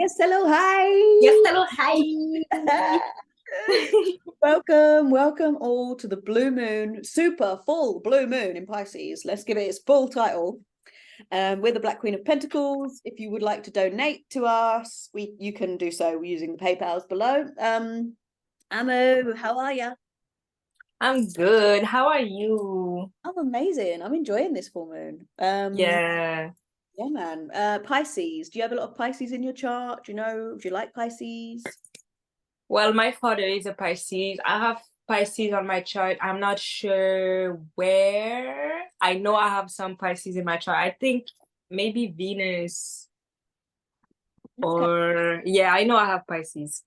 Yes, hello, hi. Yes, hello, hi. Welcome all to the blue moon, super full blue moon in Pisces. Let's give it its full title. We're the Black Queen of Pentacles. If you would like to donate to us, you can do so using the PayPals below. Amo, how are you? I'm good. How are you? I'm amazing. I'm enjoying this full moon. Yeah. Yeah, man. Pisces. Do you have a lot of Pisces in your chart? Do you like Pisces? Well, my father is a Pisces. I have Pisces on my chart. I'm not sure where. I know I have some Pisces in my chart. I think maybe Venus Okay, or yeah, I know I have Pisces.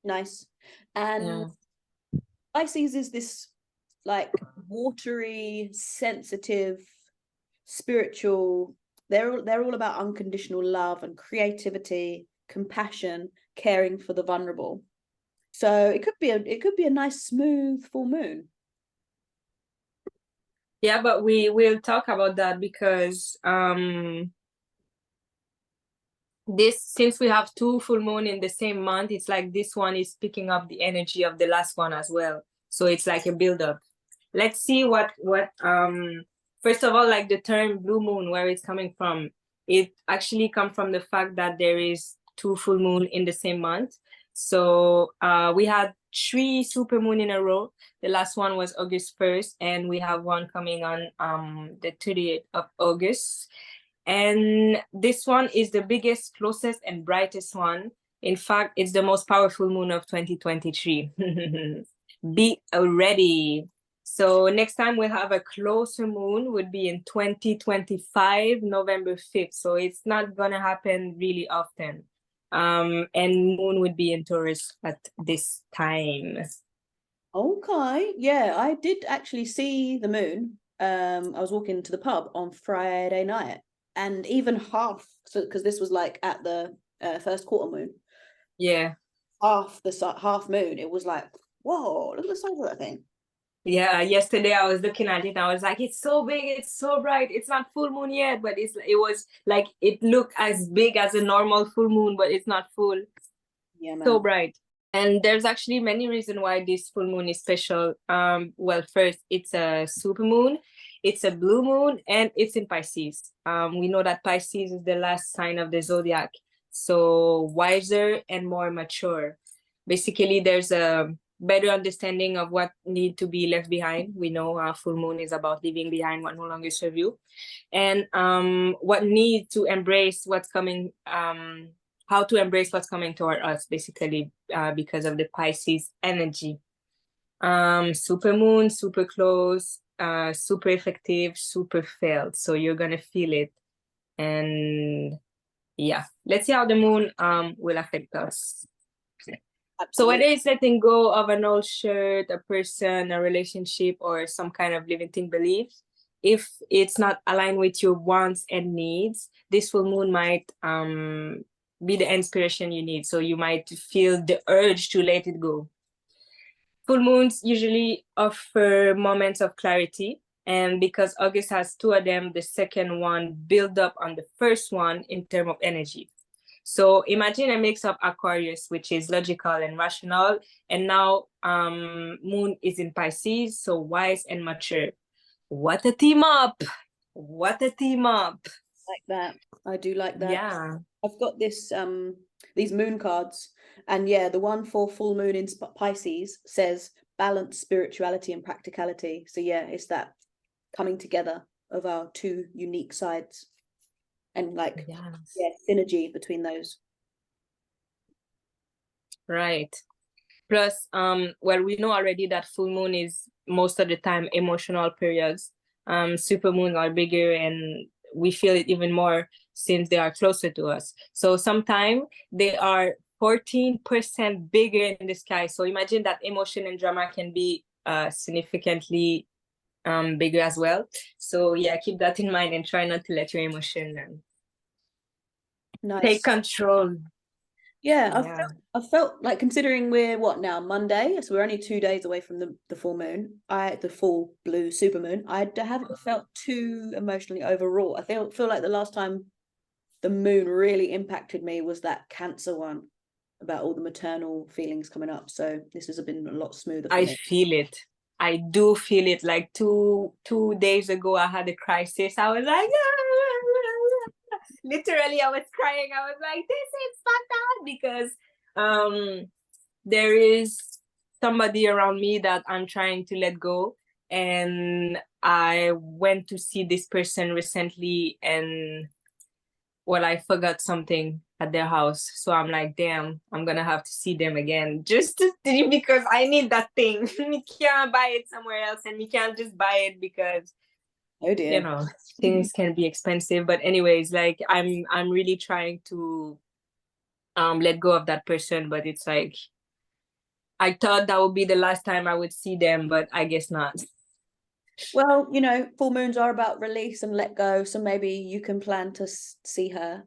nice. And Yeah. Pisces is this like watery, sensitive, spiritual. They're all about unconditional love and creativity, compassion, caring for the vulnerable. So it could be a nice smooth full moon. Yeah, but we will talk about that because this since we have two full moon in the same month, it's like this one is picking up the energy of the last one as well, so it's like a build up. Let's see what first of all, like the term blue moon, where it's coming from. It actually comes from the fact that there is two full moon in the same month. So we had three super moon in a row. The last one was August 1st, and we have one coming on the 30th of August. And this one is the biggest, closest, and brightest one. In fact, it's the most powerful moon of 2023. Be ready. So next time we'll have a closer moon would be in 2025, November 5th. So it's not gonna happen really often. And moon would be in Taurus at this time. Okay, yeah, I did actually see the moon. I was walking to the pub on Friday night, and even half, so because this was like at the first quarter moon, Yeah. half moon, it was like, whoa, look at the size of that thing. Yeah, yesterday I was looking at it and I was like, it's so big, it's so bright. It's not full moon yet, but it was like it looked as big as a normal full moon, but it's not full. Yeah, So man. bright. And there's actually many reasons why this full moon is special. Well, first, it's a super moon, it's a blue moon, and it's in Pisces. We know that Pisces is the last sign of the zodiac, so wiser and more mature. Basically, there's a better understanding of what need to be left behind. We know full moon is about leaving behind what no longer serve you, and what need to embrace what's coming. How to embrace what's coming toward us, basically, because of the Pisces energy. Super moon, super close, super effective, super felt. So you're gonna feel it. And yeah, let's see how the moon will affect us. So whether Absolutely. it's letting go of an old shirt, a person, a relationship, or some kind of limiting belief, if it's not aligned with your wants and needs, this full moon might be the inspiration you need. So you might feel the urge to let it go. Full moons usually offer moments of clarity. And because August has two of them, the second one build up on the first one in terms of energy. So imagine a mix of Aquarius, which is logical and rational, and now Moon is in Pisces, so wise and mature. What a team up! What a team up! Like that. I do like that. Yeah. I've got these moon cards, and yeah, the one for full moon in Pisces says balance, spirituality, and practicality. So yeah, it's that coming together of our two unique sides, and like Yes. yeah, synergy between those. Right. Plus, well, we know already that full moon is most of the time emotional periods. Super moons are bigger and we feel it even more since they are closer to us. So sometimes they are 14% bigger in the sky. So imagine that emotion and drama can be significantly bigger as well. So yeah, keep that in mind and try not to let your emotion take Nice. control. Yeah, Yeah. I felt like considering we're what now, Monday, so we're only 2 days away from the full moon. The full blue super moon. I haven't felt too emotionally overwrought. I feel like the last time the moon really impacted me was that Cancer one, about all the maternal feelings coming up. So this has been a lot smoother for I me. feel it. I do feel it. Like two days ago, I had a crisis. I was like, literally, I was crying. I was like, this is fucked up, because there is somebody around me that I'm trying to let go. And I went to see this person recently, and well, I forgot something at their house. So I'm like, damn, I'm gonna have to see them again just to see, because I need that thing. We can't buy it somewhere else, and we can't just buy it because, Oh dear. you know, things can be expensive. But anyways, like I'm really trying to let go of that person, but it's like I thought that would be the last time I would see them, but I guess not. Well, you know, full moons are about release and let go. So maybe you can plan to see her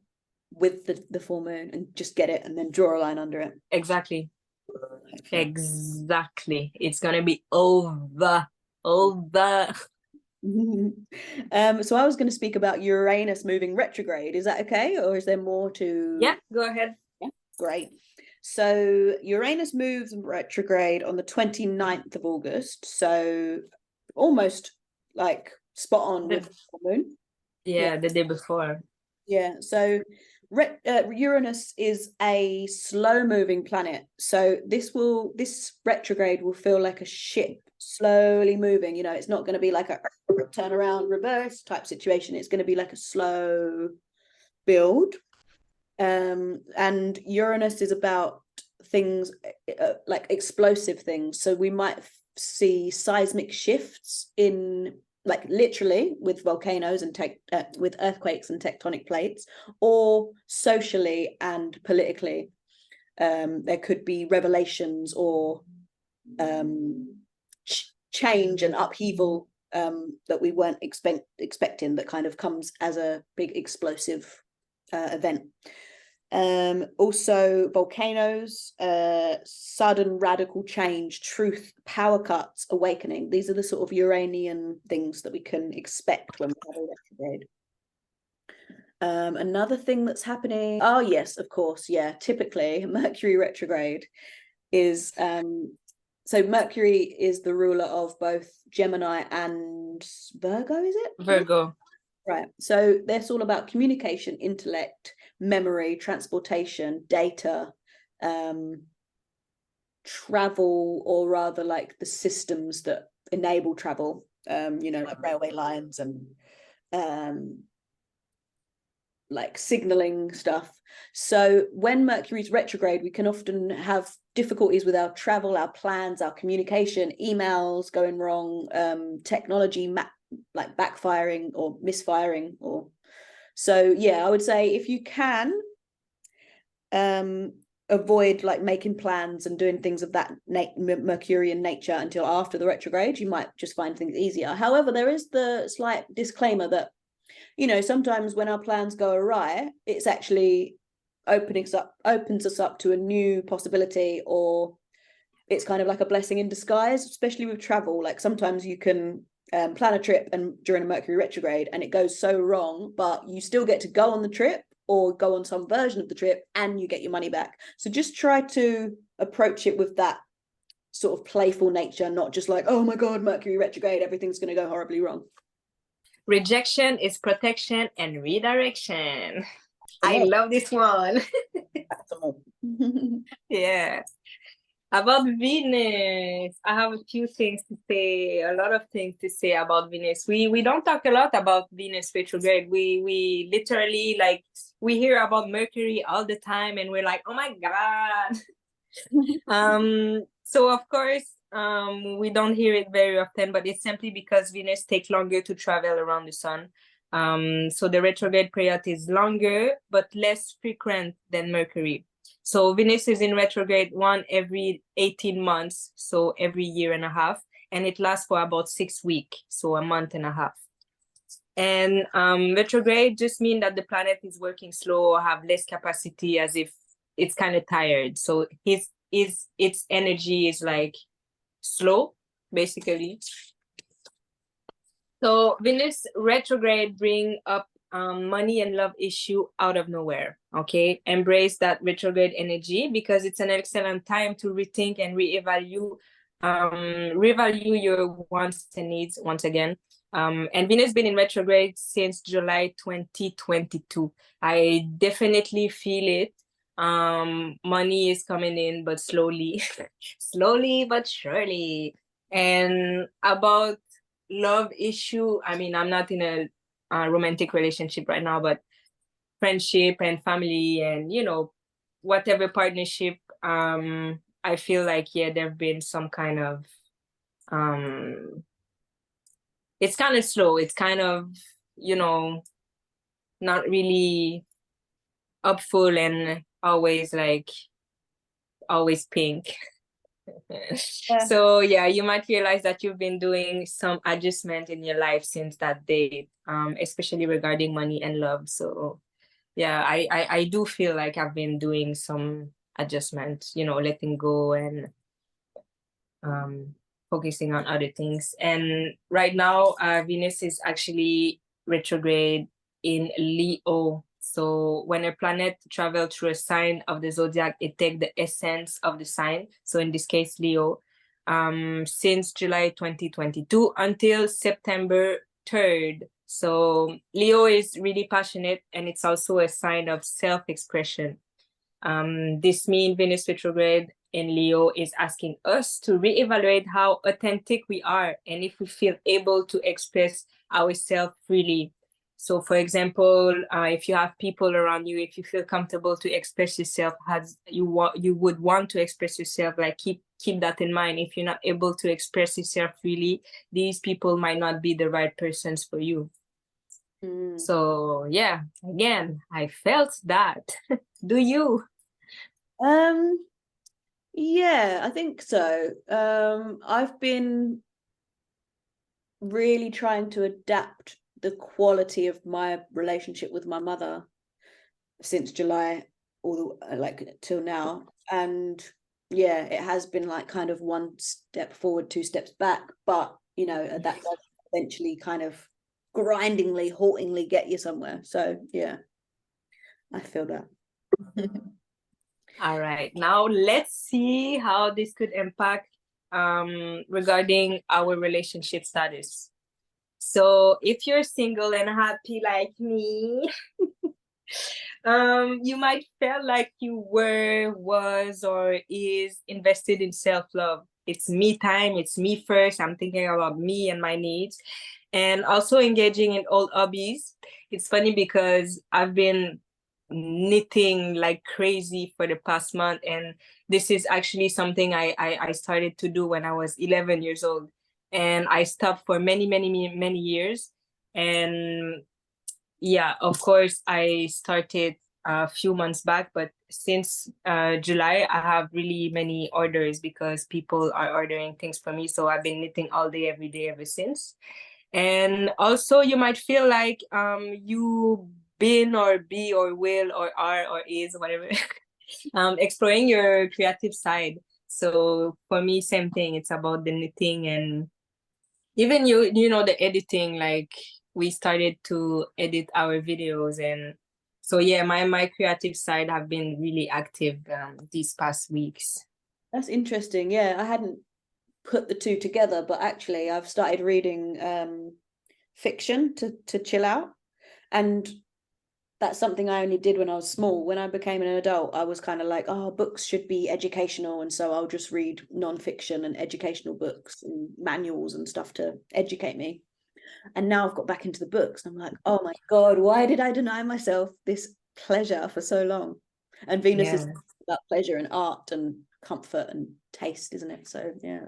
with the full moon and just get it and then draw a line under it. Exactly. Exactly. It's gonna be over. Over. So I was going to speak about Uranus moving retrograde. Is that okay? Or is there more to... Yeah, go ahead. Yeah, great. So Uranus moves retrograde on the 29th of August. So almost like spot on with the full moon. Yeah, the day before. Yeah, so Uranus is a slow moving planet. So this retrograde will feel like a ship slowly moving. You know, it's not going to be like a turn around reverse type situation. It's going to be like a slow build. And Uranus is about things like explosive things. So we might see seismic shifts in, like, literally with volcanoes and with earthquakes and tectonic plates, or socially and politically. There could be revelations or change and upheaval that we weren't expecting, that kind of comes as a big explosive event. Also volcanoes, sudden radical change, truth, power cuts, awakening. These are the sort of Uranian things that we can expect when we have a retrograde. Another thing that's happening, oh yes, of course, yeah, typically Mercury retrograde is so Mercury is the ruler of both Gemini and Virgo, is it? Virgo. Right. So that's all about communication, intellect, memory, transportation, data, travel, or rather like the systems that enable travel, you know, like railway lines and like signaling stuff. So when Mercury's retrograde, we can often have difficulties with our travel, our plans, our communication, emails going wrong, technology like backfiring or misfiring. Or so yeah, I would say if you can avoid like making plans and doing things of that Mercurian nature until after the retrograde, you might just find things easier. However, there is the slight disclaimer that, you know, sometimes when our plans go awry, it's actually opens us up to a new possibility, or it's kind of like a blessing in disguise, especially with travel. Like sometimes you can plan a trip and during a Mercury retrograde and it goes so wrong, but you still get to go on the trip or go on some version of the trip and you get your money back. So just try to approach it with that sort of playful nature, not just like, oh my God, Mercury retrograde, everything's going to go horribly wrong. Rejection is protection and redirection. I love this one. Yeah. About Venus, I have a few things to say, a lot of things to say about Venus. We don't talk a lot about Venus retrograde. We literally, like, we hear about Mercury all the time and we're like, oh my God. So of course, we don't hear it very often, but it's simply because Venus takes longer to travel around the sun. So the retrograde period is longer, but less frequent than Mercury. So Venus is in retrograde every 18 months, so every year and a half, and it lasts for about 6 weeks, so a month and a half. And retrograde just means that the planet is working slow or have less capacity, as if it's kind of tired. So its energy is like slow, basically. So Venus retrograde bring up money and love issue out of nowhere. Okay, embrace that retrograde energy because it's an excellent time to rethink and revalue your wants and needs once again. And Venus been in retrograde since July 2022. I definitely feel it. Money is coming in, but slowly, slowly but surely. And about love issue, I mean, I'm not in a romantic relationship right now, but friendship and family and, you know, whatever partnership, I feel like, yeah, there have been some kind of, it's kind of slow. It's kind of, you know, not really upful and always like, always pink. Yeah. So yeah, you might realize that you've been doing some adjustment in your life since that date, especially regarding money and love. So yeah, I do feel like I've been doing some adjustment, you know, letting go and focusing on other things. And right now, Venus is actually retrograde in Leo. So when a planet travels through a sign of the zodiac, it takes the essence of the sign. So in this case, Leo, since July 2022 until September 3rd. So Leo is really passionate and it's also a sign of self-expression. This means Venus retrograde in Leo is asking us to reevaluate how authentic we are and if we feel able to express ourselves freely. So, for example, if you have people around you, if you feel comfortable to express yourself as you would want to express yourself, like keep that in mind. If you're not able to express yourself freely, these people might not be the right persons for you. So yeah, again, I felt that. Do you? Yeah, I think so. I've been really trying to adapt the quality of my relationship with my mother since July, all like till now. And yeah, it has been like kind of one step forward, two steps back, but you know, that does eventually kind of grindingly, haltingly get you somewhere. So yeah, I feel that. All right, now let's see how this could impact regarding our relationship status. So if you're single and happy like me, you might feel like you were, was, or is invested in self-love. It's me time, it's me first. I'm thinking about me and my needs. And also engaging in old hobbies. It's funny because I've been knitting like crazy for the past month. And this is actually something I started to do when I was 11 years old. And I stopped for many, many years. And yeah, of course, I started a few months back, but since July, I have really many orders because people are ordering things for me. So I've been knitting all day, every day ever since. And also, you might feel like you been or be or will or are or is whatever, exploring your creative side. So for me, same thing. It's about the knitting and even you know the editing. Like we started to edit our videos, and so yeah, my creative side have been really active these past weeks. That's interesting. Yeah, I hadn't put the two together, but actually I've started reading fiction to chill out, and that's something I only did when I was small. When I became an adult, I was kind of like, oh, books should be educational, and so I'll just read non-fiction and educational books and manuals and stuff to educate me. And now I've got back into the books and I'm like, oh my God, why did I deny myself this pleasure for so long? And Venus is about pleasure and art and comfort and taste, isn't it? So yeah.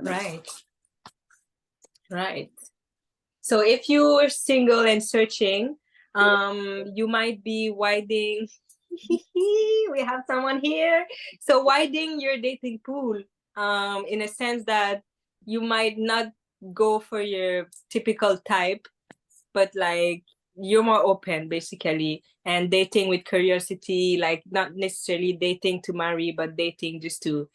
Right. So if you are single and searching, you might be widening. We have someone here. So widening your dating pool, in a sense that you might not go for your typical type, but like you're more open basically, and dating with curiosity, like not necessarily dating to marry, but dating just to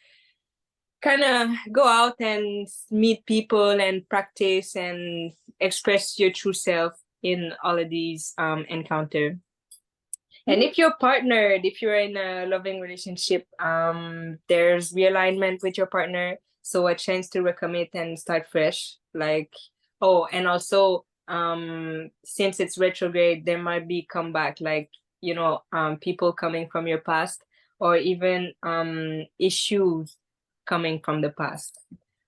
kind of go out and meet people and practice and express your true self. in all of these encounter. And if you're partnered, if you're in a loving relationship, there's realignment with your partner, so a chance to recommit and start fresh. Like, oh, and also since it's retrograde, there might be comeback, like, you know, people coming from your past, or even issues coming from the past.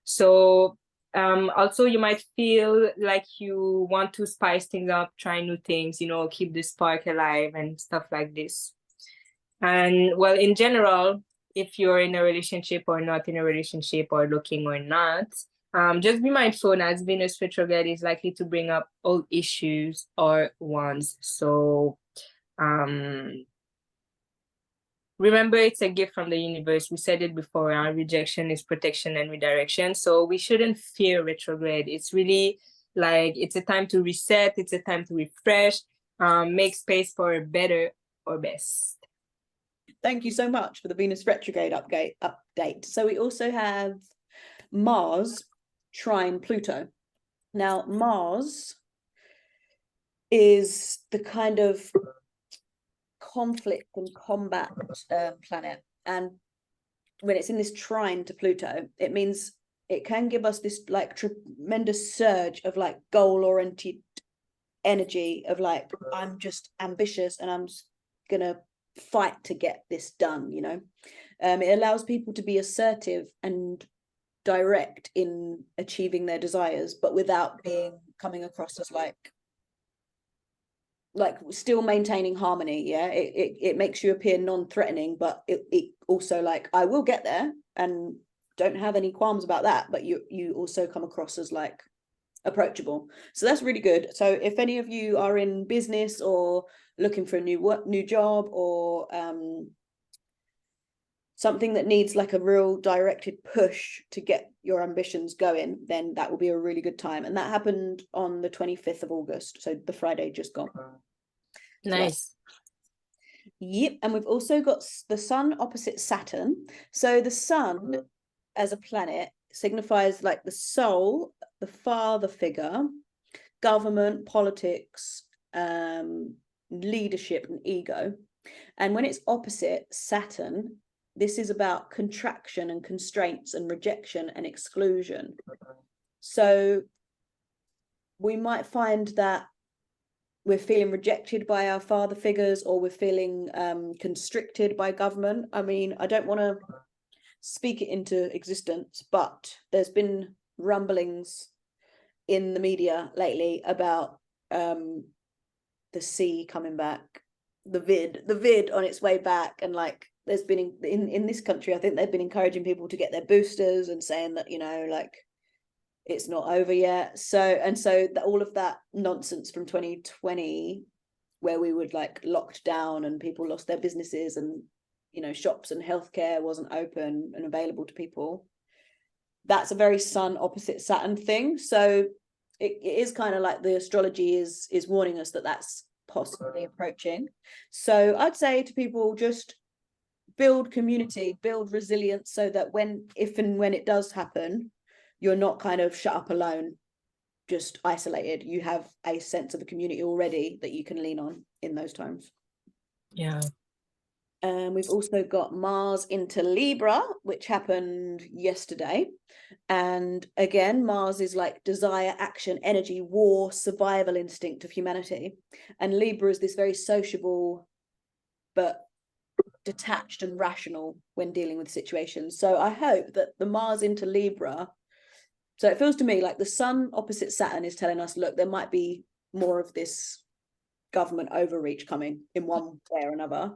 So also you might feel like you want to spice things up, try new things, you know, keep the spark alive and stuff like this. And well, in general, if you're in a relationship or not in a relationship, or looking or not, just be mindful, as Venus retrograde is likely to bring up old issues or ones. So remember, it's a gift from the universe. We said it before, our rejection is protection and redirection. So we shouldn't fear retrograde. It's really like, it's a time to reset. It's a time to refresh, make space for a better or best. Thank you so much for the Venus retrograde update. So we also have Mars trine Pluto. Now, Mars is the kind of conflict and combat planet, and when it's in this trine to Pluto, it means it can give us this like tremendous surge of like goal-oriented energy of like, I'm just ambitious and I'm gonna fight to get this done, you know. It allows people to be assertive and direct in achieving their desires, but without being coming across as like still maintaining harmony. Yeah, it makes you appear non-threatening, but it also like, I will get there and don't have any qualms about that, but you also come across as like approachable. So that's really good. So if any of you are in business or looking for a new job, or something that needs like a real directed push to get your ambitions going, then that will be a really good time. And that happened on the 25th of August, so the Friday just gone. Nice. Yep. And we've also got the sun opposite Saturn. So the sun as a planet signifies like the soul, the father figure, government, politics, leadership and ego. And when it's opposite Saturn, this is about contraction and constraints and rejection and exclusion. So we might find that we're feeling rejected by our father figures, or we're feeling constricted by government. I mean, I don't want to speak it into existence, but there's been rumblings in the media lately about the sea coming back, the vid on its way back, and like there's been in this country, I think they've been encouraging people to get their boosters and saying that, you know, like it's not over yet. So that all of that nonsense from 2020, where we were like locked down and people lost their businesses, and you know, shops and healthcare wasn't open and available to people, that's a very sun opposite Saturn thing. So it is kind of like the astrology is warning us that that's possibly approaching. So I'd say to people, just build community, build resilience, so that if and when it does happen, you're not kind of shut up alone, just isolated. You have a sense of a community already that you can lean on in those times. Yeah. We've also got Mars into Libra, which happened yesterday. And again, Mars is like desire, action, energy, war, survival instinct of humanity. And Libra is this very sociable, but detached and rational when dealing with situations. So I hope that the Mars into Libra, so it feels to me like the sun opposite Saturn is telling us, look, there might be more of this government overreach coming in one way or another.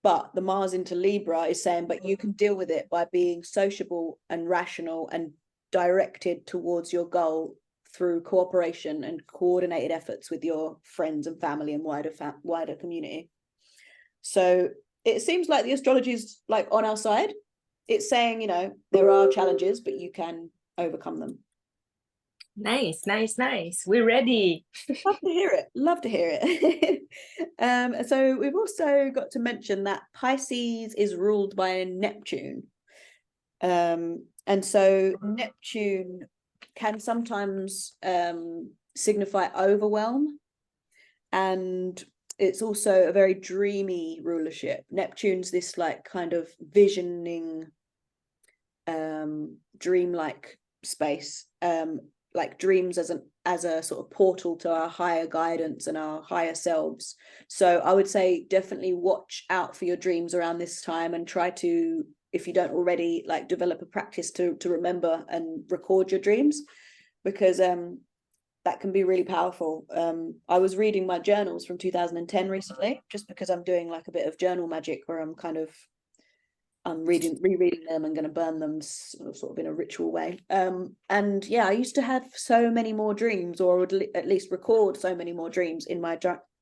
But the Mars into Libra is saying, but you can deal with it by being sociable and rational and directed towards your goal through cooperation and coordinated efforts with your friends and family and wider community. So it seems like the astrology is like on our side. It's saying, you know, there are challenges, but you can overcome them. Nice. We're ready. Love to hear it. Love to hear it. So we've also got to mention that Pisces is ruled by Neptune. And so Neptune can sometimes signify overwhelm and it's also a very dreamy rulership. Neptune's this like kind of visioning, dreamlike space, like dreams as a sort of portal to our higher guidance and our higher selves. So I would say definitely watch out for your dreams around this time, and try to, if you don't already, like develop a practice to remember and record your dreams, because that can be really powerful. I was reading my journals from 2010 recently, just because I'm doing like a bit of journal magic where I'm rereading them and going to burn them sort of in a ritual way. And yeah, I used to have so many more dreams, or would at least record so many more dreams in my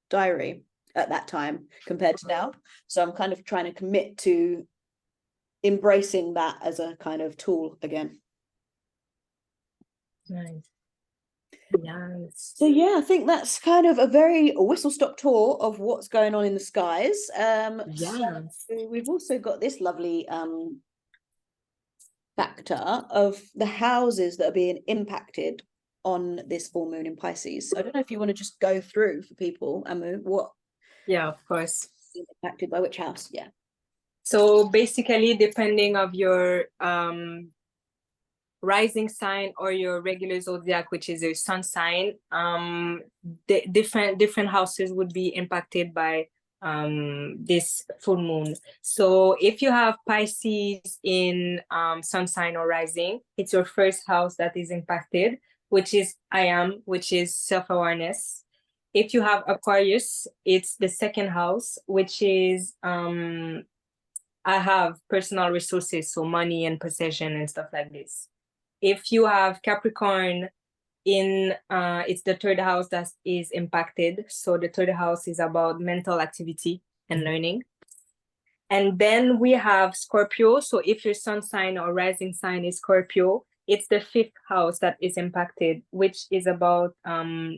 diary at that time compared to now. So I'm kind of trying to commit to embracing that as a kind of tool again. Nice. Yes. So yeah, I think that's kind of a very whistle-stop tour of what's going on in the skies. So we've also got this lovely factor of the houses that are being impacted on this full moon in Pisces. So I don't know if you want to just go through for people, Amu, what Yeah, of course. impacted by which house. Yeah. So basically, depending of your rising sign or your regular zodiac, which is your sun sign, the different houses would be impacted by this full moon. So if you have Pisces in sun sign or rising, it's your first house that is impacted, which is which is self-awareness. If you have Aquarius, it's the second house, which is I have personal resources, so money and possession and stuff like this. If you have Capricorn in, it's the third house that is impacted. So the third house is about mental activity and learning. And then we have Scorpio. So if your sun sign or rising sign is Scorpio, it's the fifth house that is impacted, which is about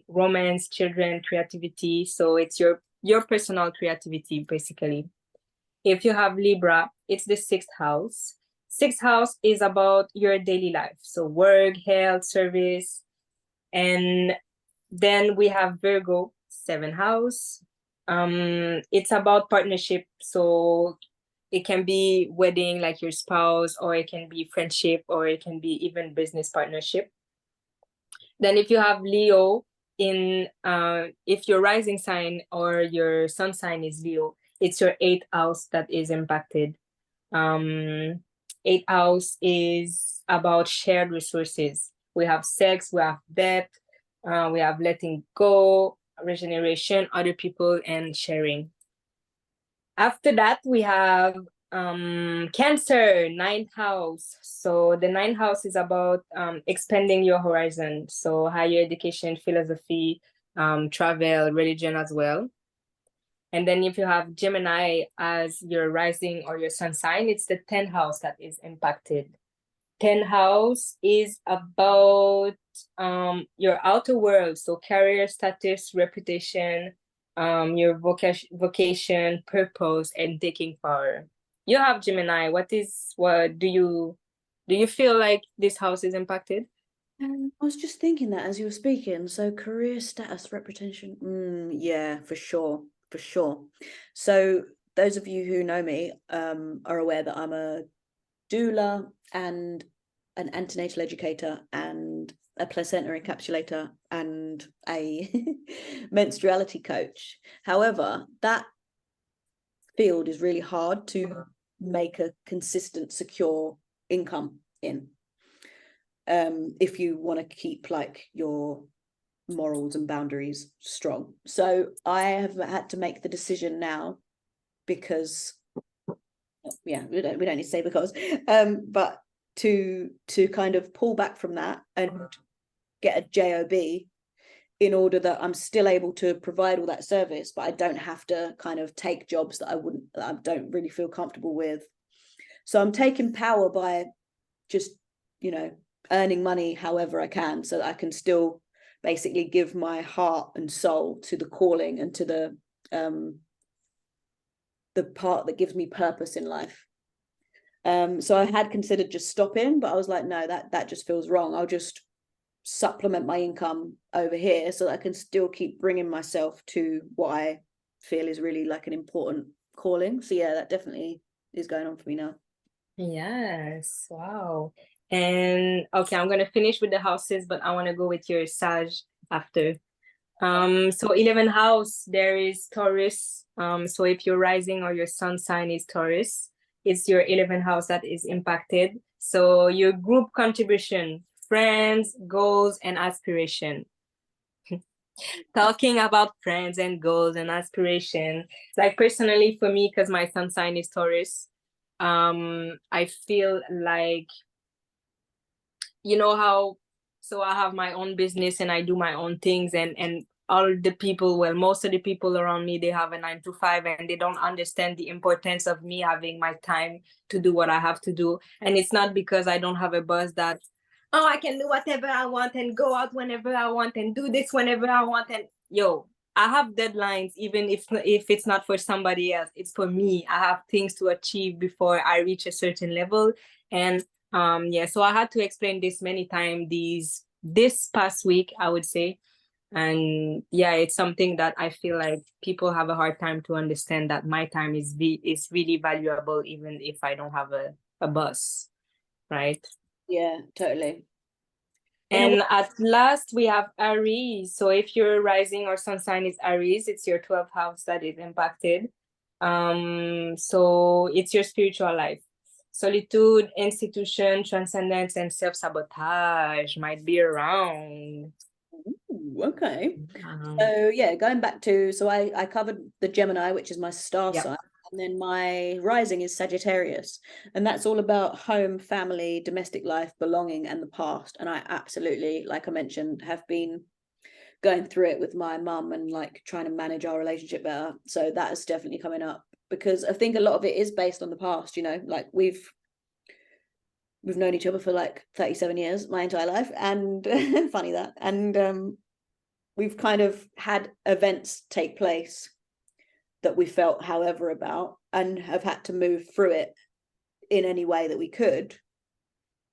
romance, children, creativity. So it's your personal creativity, basically. If you have Libra, it's the sixth house. Sixth house is about your daily life. So work, health, service. And then we have Virgo, seventh house. It's about partnership. So it can be wedding, like your spouse, or it can be friendship, or it can be even business partnership. Then if you have Leo in, if your rising sign or your sun sign is Leo, it's your eighth house that is impacted. Eighth house is about shared resources. We have sex, we have debt, we have letting go, regeneration, other people, and sharing. After that, we have Cancer, ninth house. So the ninth house is about expanding your horizon. So higher education, philosophy, travel, religion as well. And then if you have Gemini as your rising or your sun sign, it's the 10th house that is impacted. 10th house is about your outer world, so career, status, reputation, your vocation, purpose, and taking power. You have Gemini. What do you feel like this house is impacted? I was just thinking that as you were speaking. So career, status, reputation. Yeah, for sure. For sure. So those of you who know me are aware that I'm a doula and an antenatal educator and a placenta encapsulator and a menstruality coach. However, that field is really hard to make a consistent, secure income in, if you want to keep like your morals and boundaries strong. So I have had to make the decision now, because yeah, we don't need to say because, but to kind of pull back from that and get a job in order that I'm still able to provide all that service, but I don't have to kind of take jobs that I don't really feel comfortable with. So I'm taking power by just, earning money however I can, so that I can still basically give my heart and soul to the calling and to the part that gives me purpose in life. So I had considered just stopping, but I was like, no, that just feels wrong. I'll just supplement my income over here so that I can still keep bringing myself to what I feel is really like an important calling. So yeah, that definitely is going on for me now. Yes, wow. And okay, I'm gonna finish with the houses, but I want to go with your Sag after. So 11th house, there is Taurus. So if your rising or your sun sign is Taurus, it's your 11th house that is impacted. So your group contribution, friends, goals, and aspiration. Talking about friends and goals and aspiration, like personally for me, because my sun sign is Taurus, I feel like, you know how, so I have my own business and I do my own things, and all the people, well, most of the people around me, they have a 9 to 5 and they don't understand the importance of me having my time to do what I have to do. And it's not because I don't have a boss that, oh, I can do whatever I want and go out whenever I want and do this whenever I want. And yo, I have deadlines, even if it's not for somebody else, it's for me. I have things to achieve before I reach a certain level. And yeah, so I had to explain this many times this past week, I would say. And yeah, it's something that I feel like people have a hard time to understand, that my time is really valuable even if I don't have a boss, right? Yeah, totally. And at last we have Aries. So if your rising or sun sign is Aries, it's your 12th house that is impacted. So it's your spiritual life. Solitude, institution, transcendence, and self-sabotage might be around. Ooh, okay. So yeah, going back to, so I covered the Gemini, which is my star Yep. sign, and then my rising is Sagittarius, and that's all about home, family, domestic life, belonging, and the past. And I absolutely, like I mentioned, have been going through it with my mum and like trying to manage our relationship better. So that is definitely coming up, because I think a lot of it is based on the past, you know, like we've known each other for like 37 years, my entire life, and funny that. And we've kind of had events take place that we felt however about, and have had to move through it in any way that we could.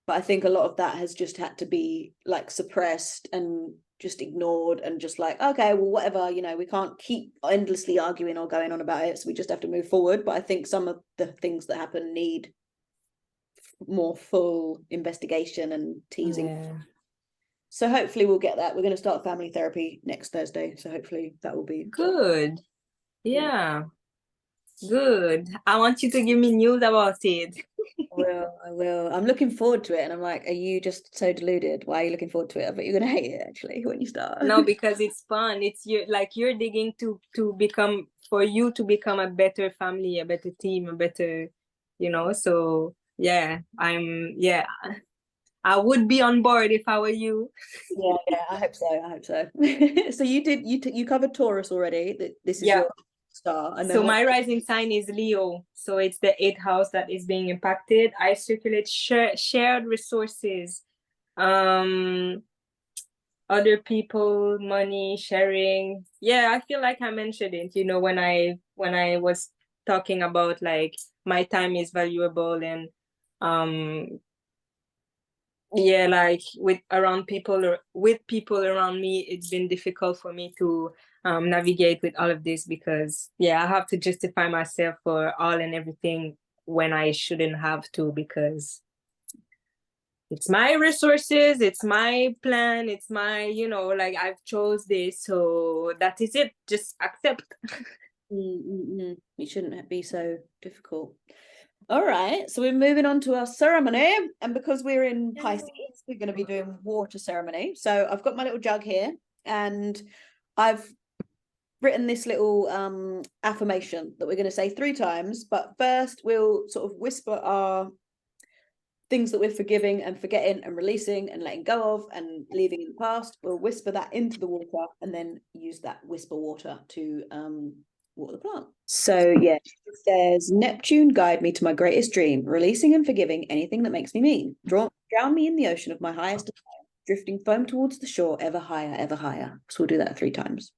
But I think a lot of that has just had to be like suppressed and just ignored, and just like, okay, well, whatever, you know, we can't keep endlessly arguing or going on about it, so we just have to move forward. But I think some of the things that happen need more full investigation and teasing. Yeah. So hopefully we'll get that. We're going to start family therapy next Thursday, so hopefully that will be Good. Yeah. Good. I want you to give me news about it. I will. I'm looking forward to it, and I'm like, are you just so deluded? Why are you looking forward to it? I bet you're gonna hate it actually when you start. No, because it's fun. It's you're digging to become, for you to become a better family, a better team, a better, you know. So yeah, I would be on board if I were you. Yeah, I hope so. I hope so. So you covered Taurus already. That this is Yeah. your star, and then So my rising sign is Leo. So it's the 8th house that is being impacted. I circulate shared resources, other people, money, sharing. Yeah, I feel like I mentioned it, you know, when I was talking about like my time is valuable, and yeah, like with people around me, it's been difficult for me to navigate with all of this, because yeah, I have to justify myself for all and everything when I shouldn't have to, because it's my resources, it's my plan, it's my, you know, like I've chose this, so that is it, just accept. you shouldn't be so difficult. All right, so we're moving on to our ceremony, and because we're in Pisces, we're going to be doing water ceremony. So I've got my little jug here, and I've written this little affirmation that we're going to say 3 times. But first, we'll sort of whisper our things that we're forgiving and forgetting and releasing and letting go of and leaving in the past. We'll whisper that into the water, and then use that whisper water to water the plant. So yeah, it says, Neptune, guide me to my greatest dream, releasing and forgiving anything that makes me mean. Drown me in the ocean of my highest desire, drifting foam towards the shore, ever higher, ever higher. So we'll do that 3 times.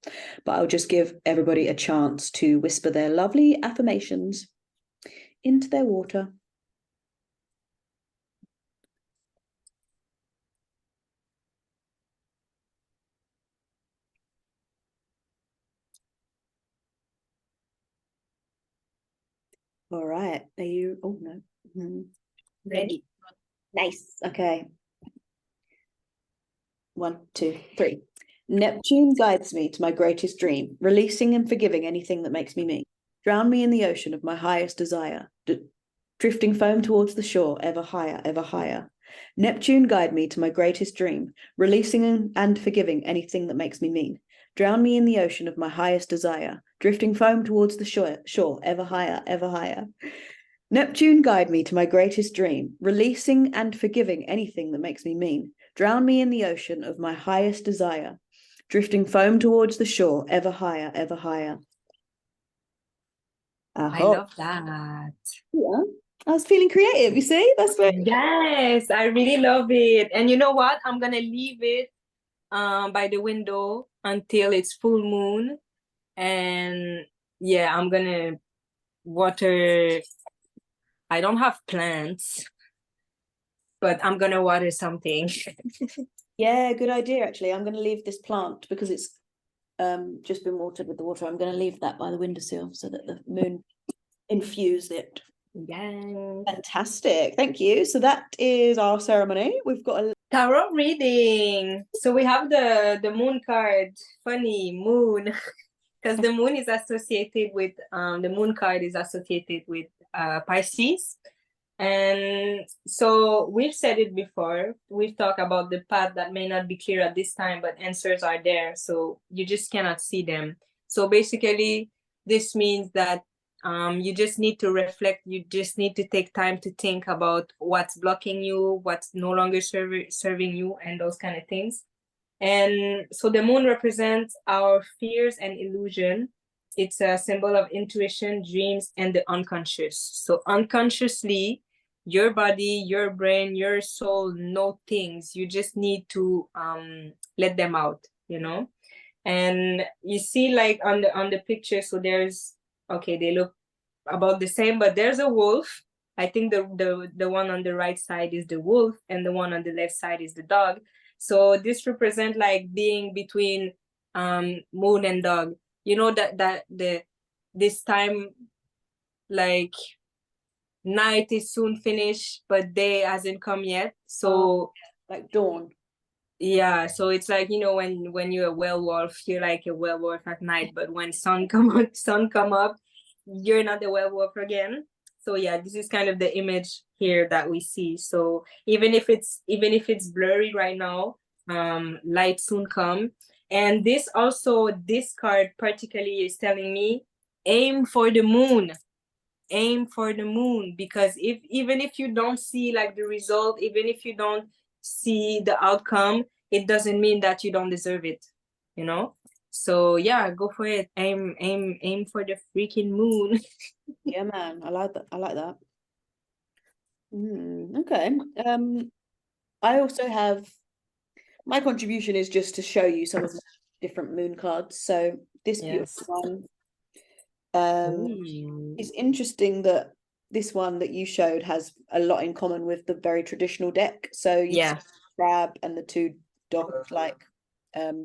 But I'll just give everybody a chance to whisper their lovely affirmations into their water. All right. Are you? Oh no. Ready. Nice. Okay. 1, 2, 3. Neptune guides me to my greatest dream, releasing and forgiving anything that makes me me. Drown me in the ocean of my highest desire, drifting foam towards the shore, ever higher, ever higher. Neptune guide me to my greatest dream, releasing and forgiving anything that makes me mean. Drown me in the ocean of my highest desire, drifting foam towards the shore, ever higher, ever higher. Neptune guide me to my greatest dream, releasing and forgiving anything that makes me mean. Drown me in the ocean of my highest desire, drifting foam towards the shore, ever higher, ever higher. I love that. Yeah, I was feeling creative, you see? That's very Yes, I really love it. And you know what? I'm gonna leave it by the window until it's full moon. And yeah, I'm gonna water. I don't have plants, but I'm gonna water something. Yeah, good idea actually. I'm going to leave this plant because it's just been watered with the water. I'm going to leave that by the windowsill so that the moon infuse it. Yes. Fantastic. Thank you. So that is our ceremony. We've got a Tarot reading. So we have the moon card. Funny moon, because the moon is associated with the moon card is associated with Pisces. And so we've said it before. We've talked about the path that may not be clear at this time, but answers are there. So you just cannot see them. So basically, this means that you just need to reflect. You just need to take time to think about what's blocking you, what's no longer serving you, and those kind of things. And so the moon represents our fears and illusion. It's a symbol of intuition, dreams, and the unconscious. So unconsciously, your body, your brain, your soul know things. You just need to let them out, you know. And you see, like on the picture, so there's they look about the same, but there's a wolf. I think the one on the right side is the wolf, and the one on the left side is the dog. So this represents like being between moon and dog. You know that this time, like, night is soon finished, but day hasn't come yet. So like dawn. yeah, so it's like, you know, when you're a werewolf, you're like a werewolf at night, but when sun come up, you're not a werewolf again. So yeah, this is kind of the image here that we see. So even if it's blurry right now, light soon come. And this card particularly is telling me, aim for the moon. Aim for the moon, because even if you don't see like the result, even if you don't see the outcome, it doesn't mean that you don't deserve it, you know. So yeah, go for it. Aim for the freaking moon. Yeah, man, I like that. Okay. I also have, my contribution is just to show you some of the different moon cards. So this beautiful one, it's interesting that this one that you showed has a lot in common with the very traditional deck. So you see the crab and the two dog like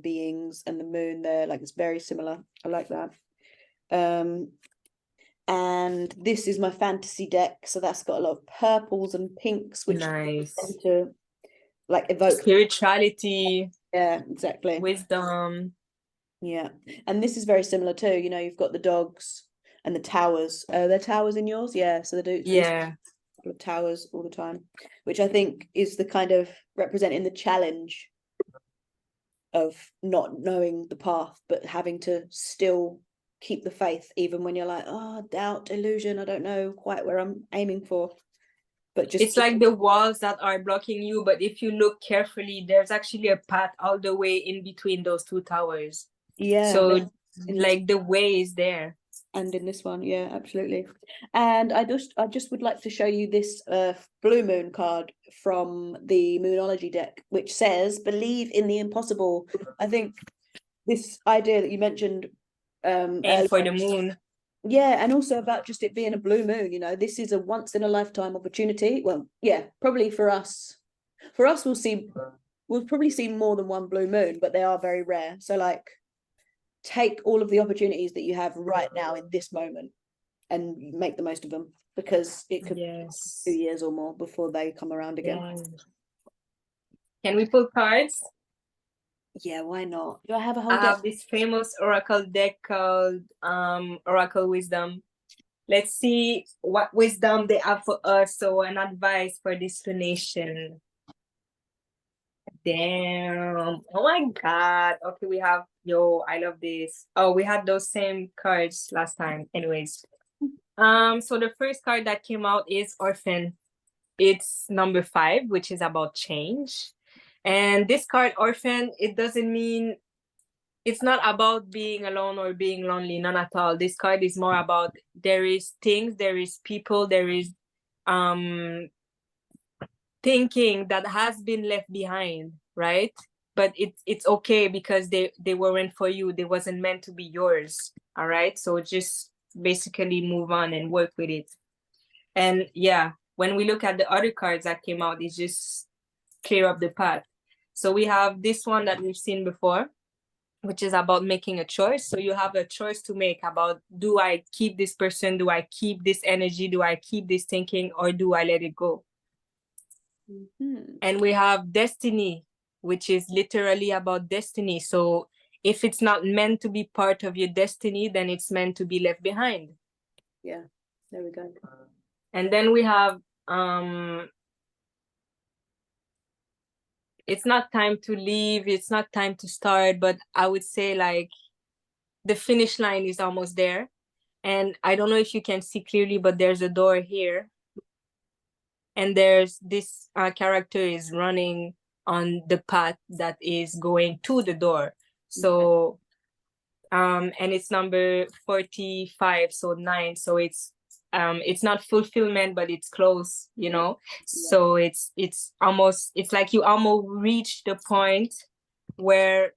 beings and the moon there, like it's very similar. I like that. And this is my fantasy deck, so that's got a lot of purples and pinks, which nice. tend to like evoke spirituality. Yeah, exactly. Wisdom. Yeah, and this is very similar too. You know, you've got the dogs and the towers. They're towers in yours, yeah. So they do. Yeah. Of towers all the time, which I think is the kind of representing the challenge of not knowing the path, but having to still keep the faith, even when you're like, oh, doubt, illusion, I don't know quite where I'm aiming for. But just it's like the walls that are blocking you, but if you look carefully, there's actually a path all the way in between those two towers. Yeah. So like the way is there. And in this one, yeah, absolutely. And I just would like to show you this blue moon card from the Moonology deck, which says, believe in the impossible. I think this idea that you mentioned aim for the moon. Yeah, and also about just it being a blue moon, you know, this is a once in a lifetime opportunity. Well, yeah, probably for us we'll probably see more than one blue moon, but they are very rare. So like, take all of the opportunities that you have right now in this moment and make the most of them, because it could Yes. be 2 years or more before they come around again. Yeah. Can we pull cards? Yeah, why not? Do I have a I whole deck? have this famous oracle deck called Oracle Wisdom. Let's see what wisdom they have for us. So an advice for this donation. Damn. Oh my God. Okay, we have, I love this. Oh, we had those same cards last time. Anyways. So the first card that came out is Orphan. It's number 5, which is about change. And this card, Orphan, it doesn't mean, it's not about being alone or being lonely, none at all. This card is more about there is things, there is people, there is thinking that has been left behind, right? But it's okay, because they weren't for you. They wasn't meant to be yours. All right. So just basically move on and work with it. And yeah, when we look at the other cards that came out, it's just clear up the path. So we have this one that we've seen before, which is about making a choice. So you have a choice to make about, do I keep this person? Do I keep this energy? Do I keep this thinking, or do I let it go? Mm-hmm. And we have Destiny, which is literally about destiny. So if it's not meant to be part of your destiny, then it's meant to be left behind. Yeah, there we go. And then we have it's not time to leave, it's not time to start, but I would say like the finish line is almost there. And I don't know if you can see clearly, but there's a door here, and there's this character is running on the path that is going to the door. So and it's number 45, so 9. So it's not fulfillment, but it's close, you know. So it's almost, it's like you almost reach the point where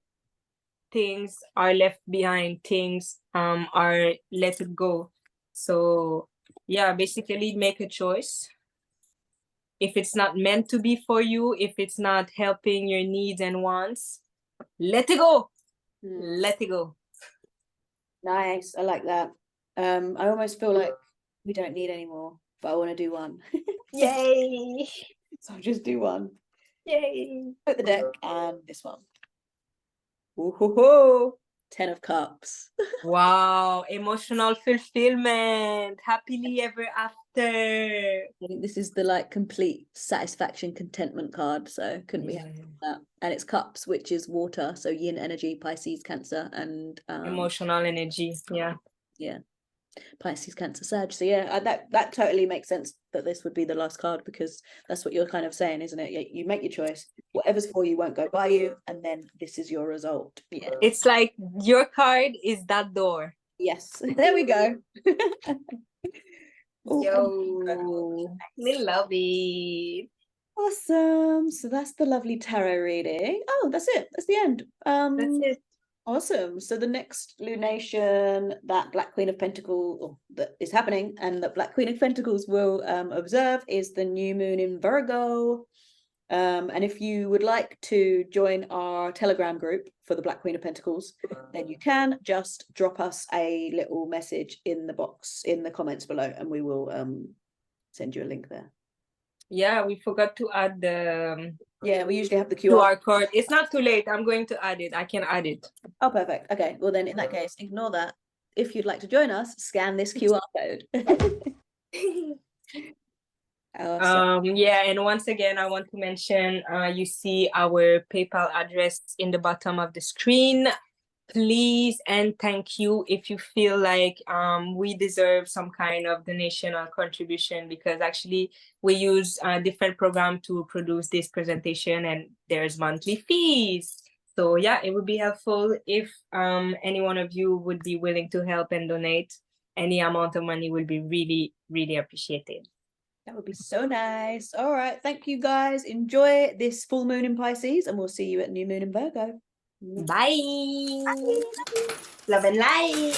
things are left behind, things are let it go. So yeah, basically make a choice. If it's not meant to be for you, if it's not helping your needs and wants, let it go. Let it go. Nice. I like that. I almost feel like we don't need any more, but I want to do one. Yay. So I'll just do one. Yay. Put the deck and this one. Ooh, 10 of Cups. Wow, emotional fulfillment, happily ever after. I think this is the like complete satisfaction, contentment card. So couldn't be happy with that. And it's Cups, which is water. So yin energy, Pisces, Cancer, and emotional energy. Yeah. Pisces, Cancer, Sag. So yeah, that totally makes sense that this would be the last card, because that's what you're kind of saying, isn't it? You make your choice, whatever's for you won't go by you, and then this is your result. Yeah, it's like your card is that door. Yes, there we go. Yo, we love it. Awesome. So that's the lovely tarot reading. Oh, that's it. That's the end. That's it. Awesome. So the next lunation that Black Queen of Pentacles that is happening, and that Black Queen of Pentacles will observe, is the new moon in Virgo. And if you would like to join our Telegram group for the Black Queen of Pentacles, then you can just drop us a little message in the box in the comments below, and we will send you a link there. Yeah, we forgot to add the we usually have the QR code. It's not too late. I'm going to add it. I can add it. Oh, perfect. Okay, well then in that case, ignore that. If you'd like to join us, scan this QR code. Awesome. Yeah, and once again, I want to mention, you see our PayPal address in the bottom of the screen. Please and thank you if you feel like we deserve some kind of donation or contribution, because actually we use a different program to produce this presentation, and there's monthly fees. So yeah, it would be helpful if any one of you would be willing to help and donate. Any amount of money will be really, really appreciated. That would be so nice. All right, thank you guys. Enjoy this full moon in Pisces, and we'll see you at new moon in Virgo. Bye. Love and light.